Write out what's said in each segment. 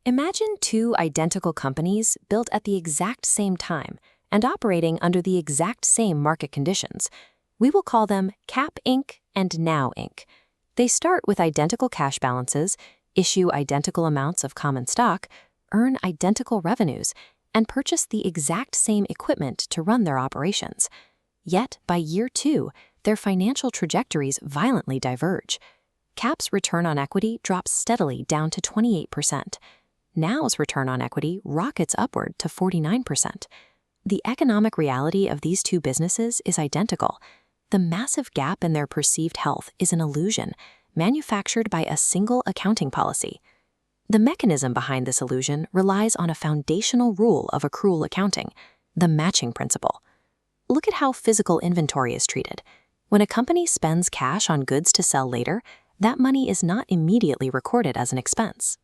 Imagine two identical companies built at the exact same time and operating under the exact same market conditions. We will call them Cap Inc. and Now Inc. They start with identical cash balances, issue identical amounts of common stock, earn identical revenues, and purchase the exact same equipment to run their operations. Yet, by year 2, their financial trajectories violently diverge. Cap's return on equity drops steadily down to 28%. Now's return on equity rockets upward to 49%. The economic reality of these two businesses is identical. The massive gap in their perceived health is an illusion, manufactured by a single accounting policy. The mechanism behind this illusion relies on a foundational rule of accrual accounting, the matching principle. Look at how physical inventory is treated. When a company spends cash on goods to sell later, that money is not immediately recorded as an expense.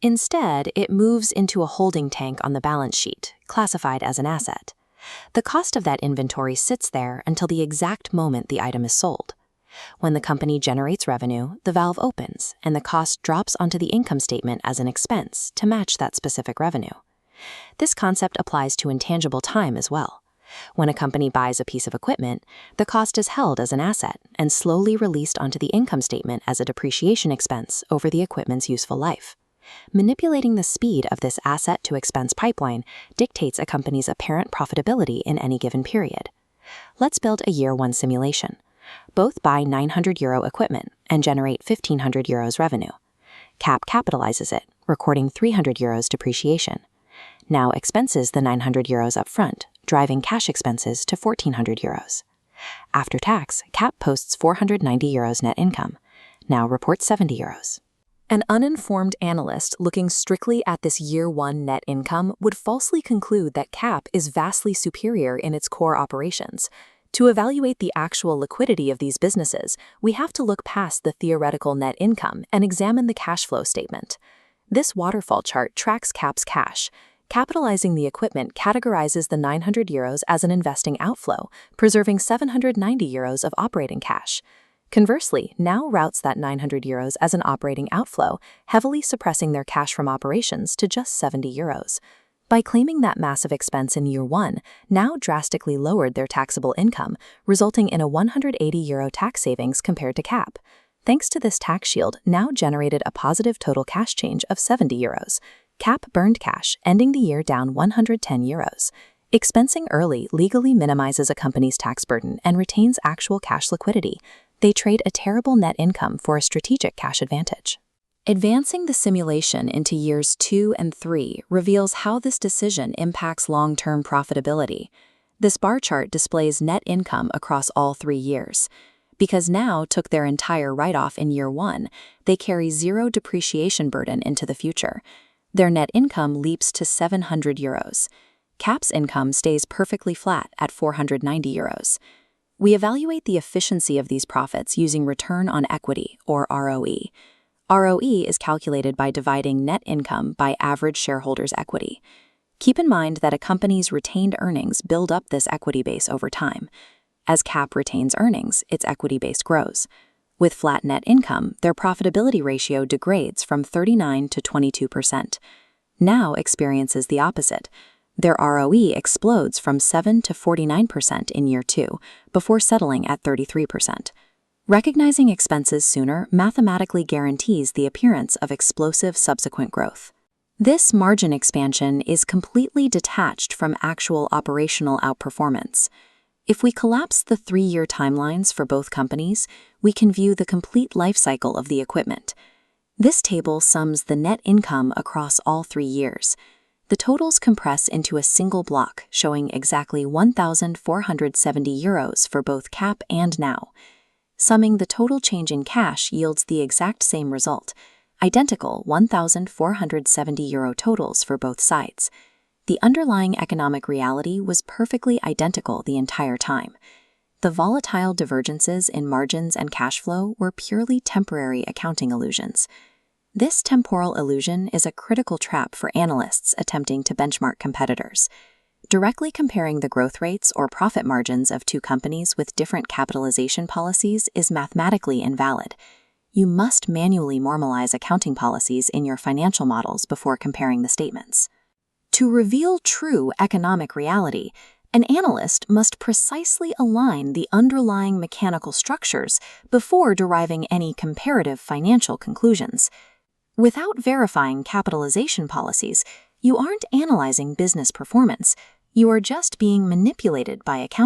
Instead, it moves into a holding tank on the balance sheet, classified as an asset. The cost of that inventory sits there until the exact moment the item is sold. When the company generates revenue, the valve opens, and the cost drops onto the income statement as an expense to match that specific revenue. This concept applies to intangible time as well. When a company buys a piece of equipment, the cost is held as an asset and slowly released onto the income statement as a depreciation expense over the equipment's useful life. Manipulating the speed of this asset-to-expense pipeline dictates a company's apparent profitability in any given period. Let's build a year 1 simulation. Both buy €900 equipment and generate €1,500 revenue. Cap capitalizes it, recording €300 depreciation. Now expenses the €900 up front, driving cash expenses to €1,400. After tax, Cap posts €490 net income. Now reports €70. An uninformed analyst looking strictly at this year 1 net income would falsely conclude that Cap is vastly superior in its core operations. To evaluate the actual liquidity of these businesses, we have to look past the theoretical net income and examine the cash flow statement. This waterfall chart tracks Cap's cash. Capitalizing the equipment categorizes the €900 as an investing outflow, preserving €790 of operating cash. Conversely, Now routes that €900 as an operating outflow, heavily suppressing their cash from operations to just €70. By claiming that massive expense in year 1, Now drastically lowered their taxable income, resulting in a €180 tax savings compared to Cap. Thanks to this tax shield, Now generated a positive total cash change of €70. Cap burned cash, ending the year down €110. Expensing early legally minimizes a company's tax burden and retains actual cash liquidity. They trade a terrible net income for a strategic cash advantage. Advancing the simulation into years 2 and 3 reveals how this decision impacts long-term profitability. This bar chart displays net income across all 3 years. Because Now took their entire write-off in year 1, they carry zero depreciation burden into the future. Their net income leaps to €700. Cap's income stays perfectly flat at €490. We evaluate the efficiency of these profits using return on equity, or ROE. ROE is calculated by dividing net income by average shareholders' equity. Keep in mind that a company's retained earnings build up this equity base over time. As Cap retains earnings, its equity base grows. With flat net income, their profitability ratio degrades from 39 to 22%. Now experiences the opposite. Their ROE explodes from 7 to 49% in year 2, before settling at 33%. Recognizing expenses sooner mathematically guarantees the appearance of explosive subsequent growth. This margin expansion is completely detached from actual operational outperformance. If we collapse the 3-year timelines for both companies, we can view the complete life cycle of the equipment. This table sums the net income across all 3 years. The totals compress into a single block, showing exactly €1,470 for both Cap and Now. Summing the total change in cash yields the exact same result, identical €1,470 totals for both sides. The underlying economic reality was perfectly identical the entire time. The volatile divergences in margins and cash flow were purely temporary accounting illusions. This temporal illusion is a critical trap for analysts attempting to benchmark competitors. Directly comparing the growth rates or profit margins of two companies with different capitalization policies is mathematically invalid. You must manually normalize accounting policies in your financial models before comparing the statements. To reveal true economic reality, an analyst must precisely align the underlying mechanical structures before deriving any comparative financial conclusions. Without verifying capitalization policies, you aren't analyzing business performance. You are just being manipulated by accounting.